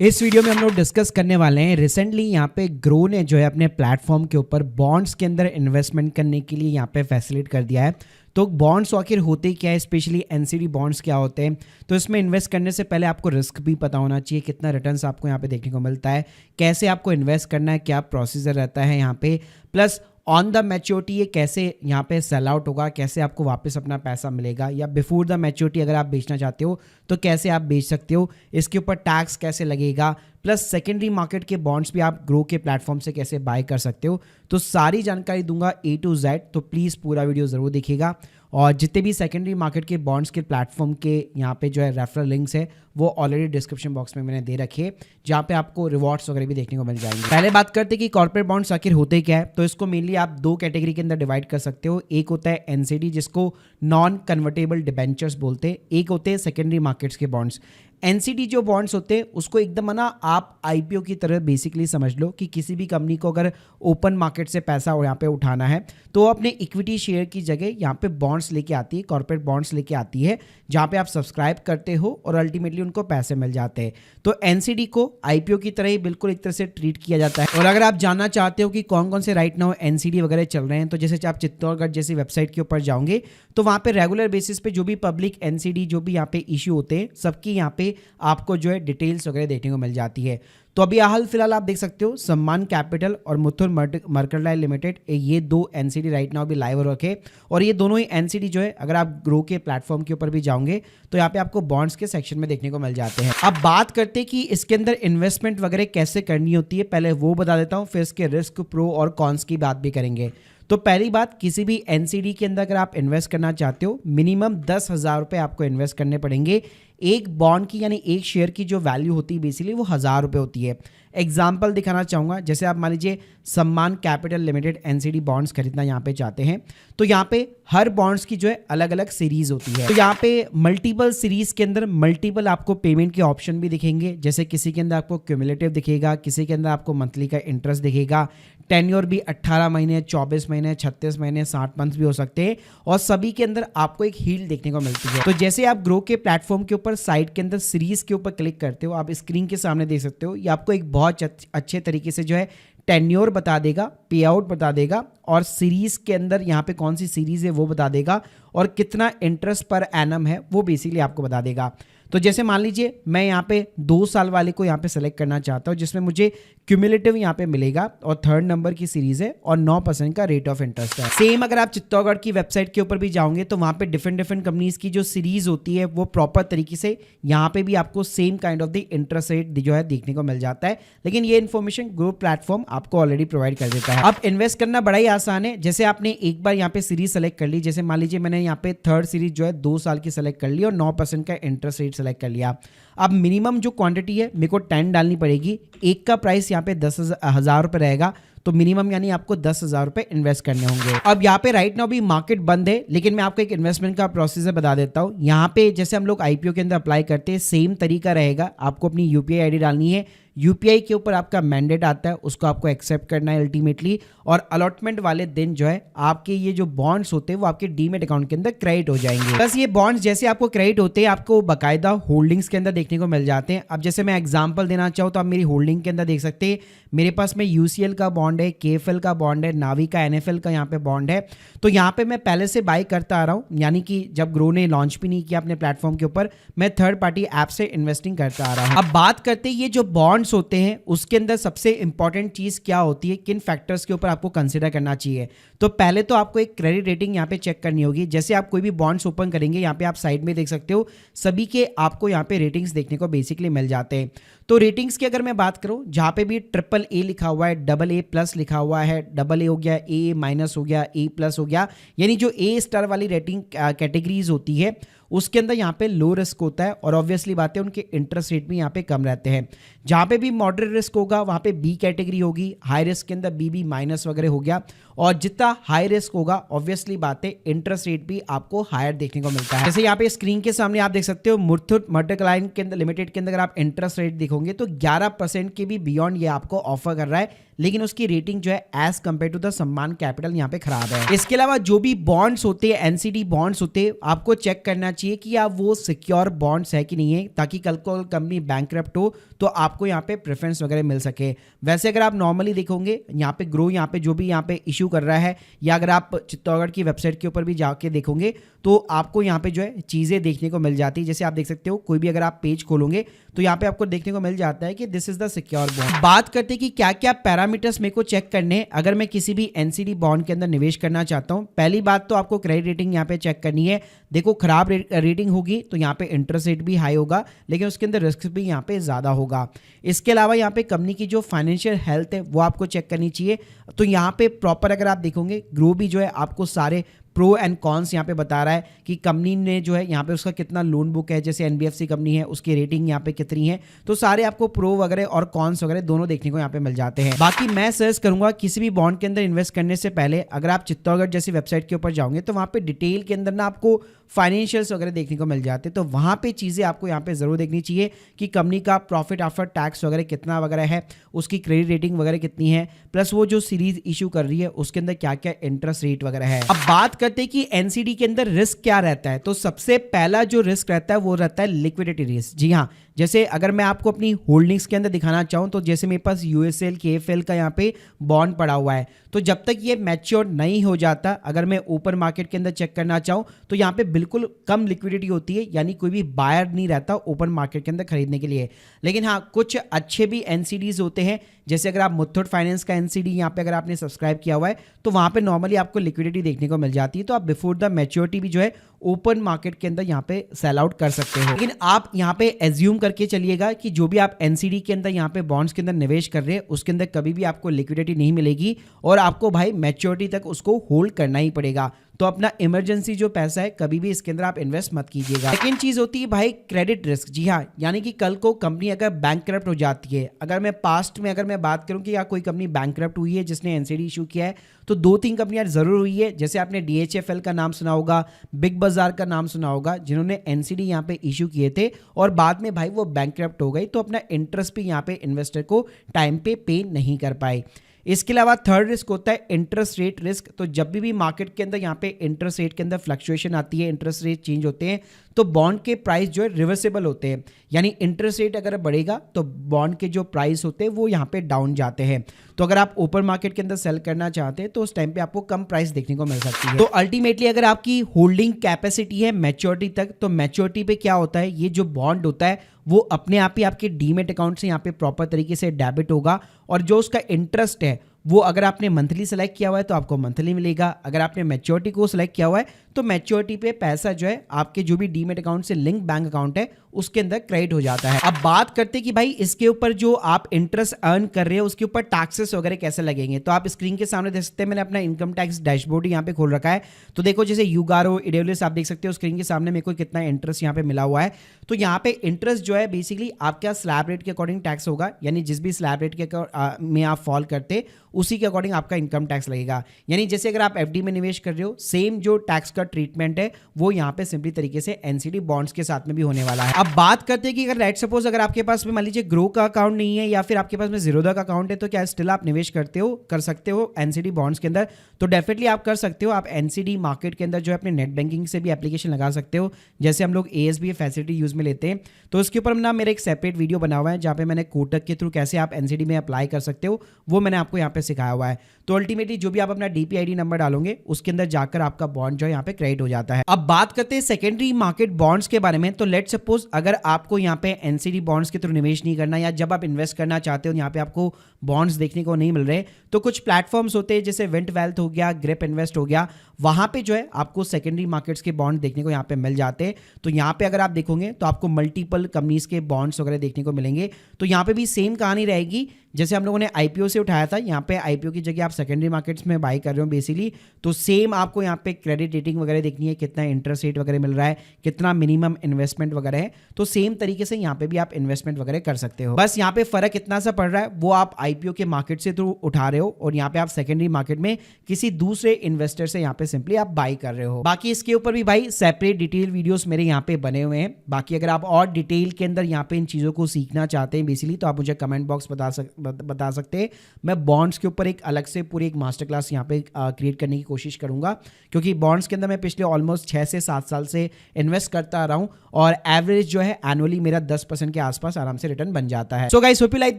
इस वीडियो में हम लोग डिस्कस करने वाले हैं रिसेंटली यहाँ पे ग्रो ने जो है अपने प्लेटफॉर्म के ऊपर बॉन्ड्स के अंदर इन्वेस्टमेंट करने के लिए यहाँ पे फैसिलिटेट कर दिया है। तो बॉन्ड्स आखिर होते क्या है, स्पेशली एनसीडी बॉन्ड्स क्या होते हैं। तो इसमें इन्वेस्ट करने से पहले आपको रिस्क भी पता होना चाहिए, कितना रिटर्न्स आपको यहाँ पे देखने को मिलता है, कैसे आपको इन्वेस्ट करना है, क्या प्रोसीजर रहता है यहाँ पे, प्लस ऑन द मैच्योरिटी ये कैसे यहाँ पे सेल आउट होगा, कैसे आपको वापस अपना पैसा मिलेगा, या बिफोर द मैच्योरिटी अगर आप बेचना चाहते हो तो कैसे आप बेच सकते हो, इसके ऊपर टैक्स कैसे लगेगा, प्लस सेकेंडरी मार्केट के बॉन्ड्स भी आप ग्रो के प्लेटफॉर्म से कैसे बाय कर सकते हो। तो सारी जानकारी दूंगा A to Z, तो प्लीज़ पूरा वीडियो ज़रूर देखिएगा। और जितने भी सेकेंडरी मार्केट के बॉन्ड्स के प्लेटफॉर्म के यहाँ पे जो है रेफरल लिंक्स है वो ऑलरेडी डिस्क्रिप्शन बॉक्स में मैंने दे रखे हैं, जहाँ पे आपको रिवॉर्ड्स वगैरह भी देखने को मिल जाएंगे। पहले बात करते हैं कि कॉर्पोरेट बॉन्ड्स आखिर होते क्या है। तो इसको मेनली आप दो कैटेगरी के अंदर डिवाइड कर सकते हो। एक होता है एनसीडी, जिसको नॉन कन्वर्टेबल डिबेंचर्स बोलते हैं। एक होते हैं सेकेंडरी मार्केट्स के बॉन्ड्स। एनसीडी जो बॉन्ड्स होते हैं उसको एकदम ना आप आईपीओ की तरह बेसिकली समझ लो कि किसी भी कंपनी को अगर ओपन मार्केट से पैसा यहाँ पे उठाना है तो अपने इक्विटी शेयर की जगह यहाँ पे बॉन्ड्स लेके आती है, कॉर्पोरेट बॉन्ड्स लेके आती है, जहाँ पे आप सब्सक्राइब करते हो और अल्टीमेटली उनको पैसे मिल जाते हैं। तो एनसीडी को आईपीओ की तरह ही बिल्कुल एक तरह से ट्रीट किया जाता है। और अगर आप जानना चाहते हो कि कौन कौन से राइट नाउ एनसीडी वगैरह चल रहे हैं, तो जैसे आप चित्तौड़गढ़ जैसी वेबसाइट के ऊपर जाओगे तो वहाँ पे रेगुलर बेसिस पे जो भी पब्लिक एनसीडी जो भी यहाँ पे इश्यू होते हैं सबकी यहाँ पे आपको जो है डिटेल्स वगैरह देखने को मिल जाती है। तो अभी हाल फिलहाल आप देख सकते हो सम्मान कैपिटल और मुथुट मर्केंटाइल लिमिटेड, ये दो एनसीडी राइट नाउ भी लाइव हो रखे। और ये दोनों ही एनसीडी जो है अगर आप ग्रो के प्लेटफॉर्म के ऊपर भी जाओगे तो यहाँ पे आपको बॉन्ड्स के सेक्शन में देखने को मिल जाते हैं। अब बात करते हैं कि इसके अंदर इन्वेस्टमेंट वगैरह कैसे करनी होती है, पहले वो बता देता हूँ, फिर इसके रिस्क, प्रो और कॉन्स की बात भी करेंगे। तो पहली बात, किसी भी एनसीडी के अंदर अगर आप इन्वेस्ट करना चाहते हो मिनिमम 10,000 रुपये आपको इन्वेस्ट करने पड़ेंगे। एक बॉन्ड की यानी एक शेयर की जो वैल्यू होती है बेसिकली वो 1,000 रुपये होती है। एग्जाम्पल दिखाना चाहूँगा, जैसे आप मान लीजिए सम्मान कैपिटल लिमिटेड एनसीडी बॉन्ड्स खरीदना यहाँ पे चाहते हैं तो यहाँ पे हर बॉन्ड्स की जो है अलग अलग सीरीज होती है। तो यहाँ पे मल्टीपल सीरीज के अंदर मल्टीपल आपको पेमेंट के ऑप्शन भी दिखेंगे। जैसे किसी के अंदर आपको क्यूमुलेटिव दिखेगा, किसी के अंदर आपको मंथली का इंटरेस्ट दिखेगा, टेन्योर भी 18 महीने, 24 महीने, 36 महीने, 60 मंथ भी हो सकते हैं, और सभी के अंदर आपको एक हील देखने को मिलती है। तो जैसे आप ग्रो के प्लेटफॉर्म के ऊपर साइट के अंदर सीरीज के ऊपर क्लिक करते हो, आप स्क्रीन के सामने देख सकते हो, ये आपको एक बहुत अच्छे तरीके से जो है टेन्योर बता देगा, पे आउट बता देगा, और सीरीज के अंदर यहाँ पे कौन सी सीरीज है वो बता देगा, और कितना इंटरेस्ट पर एनम है वो बेसिकली आपको बता देगा। तो जैसे मान लीजिए मैं यहाँ पे 2 साल वाले को यहाँ पे सेलेक्ट करना चाहता हूँ, जिसमें मुझे क्यूमुलेटिव यहाँ पे मिलेगा और 3rd नंबर की सीरीज है और 9% का रेट ऑफ इंटरेस्ट है। सेम अगर आप चित्तौड़गढ़ की वेबसाइट के ऊपर भी जाओगे तो वहाँ पे डिफरेंट कंपनीज की जो सीरीज होती है वो प्रॉपर तरीके से यहाँ पे भी आपको same kind of the interest rate जो है देखने को मिल जाता है। लेकिन ये इन्फॉर्मेशन ग्रो प्लेटफॉर्म आपको ऑलरेडी प्रोवाइड कर देता है। अब इन्वेस्ट करना बड़ा ही आसान है। जैसे आपने एक बार यहाँ पे सीरीज सेलेक्ट कर ली, जैसे मान लीजिए मैंने यहाँ पे 3rd सीरीज जो है 2 साल की सेलेक्ट कर ली और 9% का इंटरेस्ट रेट सेलेक्ट कर लिया। अब मिनिमम जो क्वांटिटी है मेरे को 10 डालनी पड़ेगी। एक का प्राइस यहाँ पे 10,000 रुपये रहेगा, तो मिनिमम यानी आपको 10,000 रुपये इन्वेस्ट करने होंगे। अब यहाँ पे राइट नाउ भी मार्केट बंद है, लेकिन मैं आपको एक इन्वेस्टमेंट का प्रोसीजर बता देता हूँ। यहाँ पे जैसे हम लोग आईपीओ के अंदर अप्लाई करते हैं सेम तरीका रहेगा। आपको अपनी यूपीआई आईडी डालनी है, यूपीआई के ऊपर आपका मैंडेट आता है, उसको आपको एक्सेप्ट करना है अल्टीमेटली, और अलॉटमेंट वाले दिन जो है आपके ये जो बॉन्ड्स होते हैं वो आपके डीमेट अकाउंट के अंदर क्रेडिट हो जाएंगे। बस ये बॉन्ड्स जैसे आपको क्रेडिट होते हैं आपको बाकायदा होल्डिंग्स के अंदर देखने को मिल जाते हैं। अब जैसे मैं एग्जांपल देना चाहूँ तो आप मेरी होल्डिंग के अंदर देख सकते हैं, मेरे पास में यूसीएल का बॉन्ड है, केएफएल का बॉन्ड है, नावी का, एनएफएल का यहाँ पे बॉन्ड है। तो यहाँ पे मैं पहले से बाय करता आ रहा हूँ, यानी कि जब ग्रो ने लॉन्च भी नहीं किया अपने प्लेटफॉर्म के ऊपर, मैं 3rd पार्टी ऐप से इन्वेस्टिंग करता आ रहा हूँ। अब बात करते हैं ये जो बॉन्ड्स होते हैं उसके अंदर सबसे इंपॉर्टेंट चीज क्या होती है, किन फैक्टर्स के ऊपर आपको कंसीडर करना चाहिए। तो पहले तो आपको एक क्रेडिट रेटिंग यहाँ पे चेक करनी होगी। जैसे आप कोई भी बॉन्ड्स ओपन करेंगे, यहाँ पे आप साइड में देख सकते हो सभी के आपको यहाँ पे रेटिंग्स देखने को बेसिकली मिल जाते हैं। तो रेटिंग्स की अगर मैं बात करूँ, जहाँ पे भी AAA लिखा हुआ है, AA+ लिखा हुआ है, AA हो गया, AA- हो गया, A+ हो गया, यानी जो A स्टार वाली रेटिंग कैटेगरीज होती है उसके अंदर यहाँ पे लो रिस्क होता है, और ऑब्वियसली बात है उनके इंटरेस्ट रेट भी यहाँ पे कम रहते हैं। जहाँ पे भी मॉडरेट रिस्क होगा वहाँ पे B कैटेगरी होगी, हाई रिस्क के अंदर BB- वगैरह हो गया, और जितना हाई रिस्क होगा ऑब्वियसली बात है इंटरेस्ट रेट भी आपको हायर देखने को मिलता है। जैसे यहाँ पे स्क्रीन के सामने आप देख सकते हो मुथुट मर्केंटाइल के अंदर लिमिटेड के अंदर अगर आप इंटरेस्ट रेट देखोगे देखोगे तो 11% के भी बियॉन्ड ये आपको ऑफर कर रहा है, लेकिन उसकी रेटिंग जो है एज कंपेयर टू द सम्मान कैपिटल यहाँ पे खराब है। इसके अलावा जो भी बॉन्ड्स होते हैं, एनसीडी बॉन्ड्स होते हैं, आपको चेक करना चाहिए कि आप वो सिक्योर बॉन्ड्स है कि नहीं है, ताकि कल को कंपनी बैंकरप्ट हो तो आपको यहाँ पे प्रेफरेंस वगैरह मिल सके। वैसे अगर आप नॉर्मली देखोगे यहाँ पे ग्रो यहाँ पे जो भी यहाँ पे इशू कर रहा है, या अगर आप चित्तौड़गढ़ की वेबसाइट के ऊपर भी जाके देखोगे तो आपको यहाँ पे जो है चीज़ें देखने को मिल जाती है। जैसे आप देख सकते हो कोई भी अगर आप पेज खोलोगे तो यहाँ पे आपको देखने को मिल जाता है कि this is the secure bond. बात करते हैं कि क्या क्या पैरामीटर्स मेरे को चेक करने अगर मैं किसी भी एनसीडी बॉन्ड के अंदर निवेश करना चाहता हूँ। पहली बात तो आपको क्रेडिट रेटिंग यहाँ पे चेक करनी है। देखो खराब रेटिंग होगी तो यहाँ पे इंटरेस्ट रेट भी हाई होगा, लेकिन उसके अंदर रिस्क भी यहाँ पे ज़्यादा होगा। इसके अलावा यहाँ पे कंपनी की जो फाइनेंशियल हेल्थ है वो आपको चेक करनी चाहिए। तो यहाँ पे प्रॉपर अगर आप देखोगे ग्रो भी जो है आपको सारे प्रो एंड कॉन्स यहाँ पे बता रहा है कि कंपनी ने जो है यहाँ पे उसका कितना लोन बुक है, जैसे एनबीएफसी कंपनी है उसकी रेटिंग यहाँ पे कितनी है, तो सारे आपको प्रो वगैरह और कॉन्स वगैरह दोनों देखने को यहाँ पे मिल जाते हैं। बाकी मैं सजेस्ट करूंगा किसी भी बॉन्ड के अंदर इन्वेस्ट करने से पहले अगर आप चित्तौड़गढ़ जैसी वेबसाइट के ऊपर जाओगे तो वहाँ पे डिटेल के अंदर ना आपको फाइनेंशियल्स वगैरह देखने को मिल जाते हैं। तो वहाँ पे चीज़ें आपको यहाँ पे ज़रूर देखनी चाहिए कि कंपनी का प्रॉफिट आफ्टर टैक्स वगैरह कितना वगैरह है, उसकी क्रेडिट रेटिंग वगैरह कितनी है, प्लस वो जो सीरीज इशू कर रही है उसके अंदर क्या क्या इंटरेस्ट रेट वगैरह है। अब बात करते हैं कि एनसीडी के अंदर रिस्क क्या रहता है। तो सबसे पहला जो रिस्क रहता है वो रहता है लिक्विडिटी रिस्क। जी हाँ, जैसे अगर मैं आपको अपनी होल्डिंग्स के अंदर दिखाना चाहूँ तो जैसे मेरे पास यूएसएल केएफएल का यहाँ पे बॉन्ड पड़ा हुआ है, तो जब तक ये मैच्योर नहीं हो जाता, अगर मैं ओपन मार्केट के अंदर चेक करना चाहूँ तो यहाँ पे बिल्कुल कम लिक्विडिटी होती है, यानी कोई भी बायर नहीं रहता ओपन मार्केट के अंदर खरीदने के लिए। लेकिन हाँ, कुछ अच्छे भी एनसीडीज होते हैं, जैसे अगर आप मुथूट फाइनेंस का एनसीडी यहाँ पे अगर आपने सब्सक्राइब किया हुआ है तो वहाँ पे नॉर्मली आपको लिक्विडिटी देखने को मिल जाती है, तो आप बिफोर द मैच्योरिटी भी जो है ओपन मार्केट के अंदर यहाँ पे सेल आउट कर सकते हो। लेकिन आप यहाँ पे एज्यूम करके चलिएगा कि जो भी आप एनसीडी के अंदर यहाँ पे बॉन्ड्स के अंदर निवेश कर रहे हैं उसके अंदर कभी भी आपको लिक्विडिटी नहीं मिलेगी और आपको भाई मैच्योरिटी तक उसको होल्ड करना ही पड़ेगा। तो अपना इमरजेंसी जो पैसा है कभी भी इसके अंदर आप इन्वेस्ट मत कीजिएगा। सेकंड चीज होती है भाई क्रेडिट रिस्क। जी हाँ, यानी कि कल को कंपनी अगर बैंकक्रप्ट हो जाती है, अगर मैं पास्ट में अगर मैं बात करूं कि या कोई कंपनी बैंकक्रप्ट हुई है जिसने एनसीडी इशू किया है, तो 2-3 कंपनियां जरूर हुई है। जैसे आपने डीएचएफएल का नाम सुना होगा, बिग बाजार का नाम सुना होगा, जिन्होंने एनसीडी यहाँ पे इशू किए थे और बाद में भाई वो बैंकक्रप्ट हो गई, तो अपना इंटरेस्ट भी यहाँ पे इन्वेस्टर को टाइम पे नहीं कर पाए। इसके अलावा थर्ड रिस्क होता है इंटरेस्ट रेट रिस्क। तो जब भी मार्केट के अंदर यहाँ पे इंटरेस्ट रेट के अंदर फ्लक्चुएशन आती है, इंटरेस्ट रेट चेंज होते हैं, तो बॉन्ड के प्राइस जो है रिवर्सेबल होते हैं, यानी इंटरेस्ट रेट अगर बढ़ेगा तो बॉन्ड के जो प्राइस होते हैं वो यहाँ पे डाउन जाते हैं। तो अगर आप ओपन मार्केट के अंदर सेल करना चाहते हैं तो उस टाइम पे आपको कम प्राइस देखने को मिल सकती है। तो अल्टीमेटली अगर आपकी होल्डिंग कैपेसिटी है मैच्योरिटी तक, तो मैच्योरिटी पे क्या होता है, ये जो बॉन्ड होता है वो अपने आप ही आपके डीमेट अकाउंट से यहाँ पे प्रॉपर तरीके से डेबिट होगा, और जो उसका इंटरेस्ट है वो अगर आपने मंथली सेलेक्ट किया हुआ है तो आपको मंथली मिलेगा, अगर आपने मैच्योरिटी को सेलेक्ट किया हुआ है तो मैच्योरिटी पे पैसा जो है आपके जो भी डीमेट अकाउंट से लिंक बैंक अकाउंट है उसके अंदर क्रेडिट हो जाता है। अब बात करते हैं कि भाई इसके ऊपर जो आप इंटरेस्ट अर्न कर रहे हो उसके ऊपर टैक्सेस वगैरह कैसे लगेंगे। तो आप स्क्रीन के सामने देख सकते हैं, मैंने अपना इनकम टैक्स डैशबोर्ड यहाँ पे खोल रखा है। तो देखो जैसे यूगारो, ईडब्ल्यूएस आप देख सकते हो स्क्रीन के सामने मेरे को कितना इंटरेस्ट यहाँ पे मिला हुआ है। तो यहाँ पे इंटरेस्ट जो है बेसिकली आपका स्लैब रेट के अकॉर्डिंग टैक्स होगा, यानी जिस भी स्लैब रेट के में आप फॉल करते उसी के अकॉर्डिंग आपका इनकम टैक्स लगेगा। यानी जैसे अगर आप एफडी में निवेश कर रहे हो, सेम जो टैक्स का ट्रीटमेंट है वो यहाँ पे सिंपली तरीके से एनसीडी बॉन्ड्स के साथ में भी होने वाला है। अब बात करते हैं कि अगर लेट सपोज अगर आपके पास में मान लीजिए ग्रो का अकाउंट नहीं है या फिर आपके पास में जीरोधा का अकाउंट है, तो क्या स्टिल आप निवेश कर सकते हो एनसीडी बॉन्ड्स के अंदर? तो डेफिनेटली आप कर सकते हो। आप एनसीडी मार्केट के अंदर जो है अपने नेट बैंकिंग से भी एप्लीकेशन लगा सकते हो, जैसे हम लोग एएसबी फैसिलिटी यूज में लेते हैं। तो उसके ऊपर ना मेरा एक सेपरेट वीडियो बना हुआ है जहाँ पे मैंने कोटक के थ्रू कैसे आप एनसीडी में अप्लाई कर सकते हो वो मैंने आपको यहाँ पे सिखाया हुआ है। तो अल्टीमेटली जो भी आप अपना डीपीआईडी नंबर डालोगे उसके अंदर जाकर आपका बॉन्ड जो है यहाँ पे क्रेडिट हो जाता है। अब बात करते हैं सेकेंडरी मार्केट बॉन्ड्स के बारे में। तो लेट सपोज अगर आपको यहाँ पे एनसीडी बॉन्ड्स के थ्रू निवेश नहीं करना, या जब आप इन्वेस्ट करना चाहते हो यहाँ पे आपको बॉन्ड्स देखने को नहीं मिल रहे, तो कुछ प्लेटफॉर्म्स होते हैं जैसे विंट वेल्थ हो गया, ग्रिप इन्वेस्ट हो गया, वहां पे जो है आपको सेकेंडरी मार्केट्स के बॉन्ड देखने को यहाँ पे मिल जाते हैं। तो यहाँ पे अगर आप देखोगे तो आपको मल्टीपल कंपनीज के बॉन्ड्स वगैरह देखने को मिलेंगे। तो यहाँ पे भी सेम कहानी रहेगी जैसे हम लोगों ने आईपीओ से उठाया था, यहाँ पे आईपीओ की जगह आप सेकेंडरी मार्केट्स में बाई कर रहे हो बेसिकली, तो सेम आपको यहाँ पे क्रेडिट रेटिंग वगैरह देखनी है, कितना इंटरेस्ट रेट वगैरह मिल रहा है, कितना मिनिमम इन्वेस्टमेंट वगैरह है, तो सेम तरीके से यहाँ पे भी आप इन्वेस्टमेंट वगैरह कर सकते हो। बस यहाँ पे फर्क इतना सा पड़ रहा है, वो आप आईपीओ के मार्केट से थ्रू उठा रहे हो और यहाँ पे आप सेकेंडरी मार्केट में किसी दूसरे इन्वेस्टर से यहाँ पे सिंपली आप बाई कर रहे हो। बाकी इसके ऊपर भी भाई सेपरेट डिटेल वीडियोस मेरे यहाँ पे बने हुए हैं। बाकी अगर आप और डिटेल के अंदर यहाँ पे इन चीज़ों को सीखना चाहते हैं बेसिकली, तो आप मुझे कमेंट बॉक्स बता सकते हैं। मैं बॉन्ड्स के ऊपर एक अलग से पूरी एक मास्टर क्लास यहाँ पे क्रिएट करने की कोशिश करूंगा, क्योंकि बॉन्ड्स के अंदर मैं पिछले ऑलमोस्ट 6 से 7 साल से इन्वेस्ट करता आ रहा हूँ और एवरेज जो है एनुअली मेरा 10% के आसपास आराम से रिटर्न बन जाता है। So guys, hope you like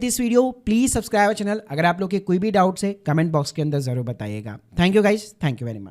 this video, please subscribe channel. अगर आप लोग के कोई भी डाउट्स है कमेंट बॉक्स के अंदर जरूर बताइएगा। Thank you guys, thank you very much.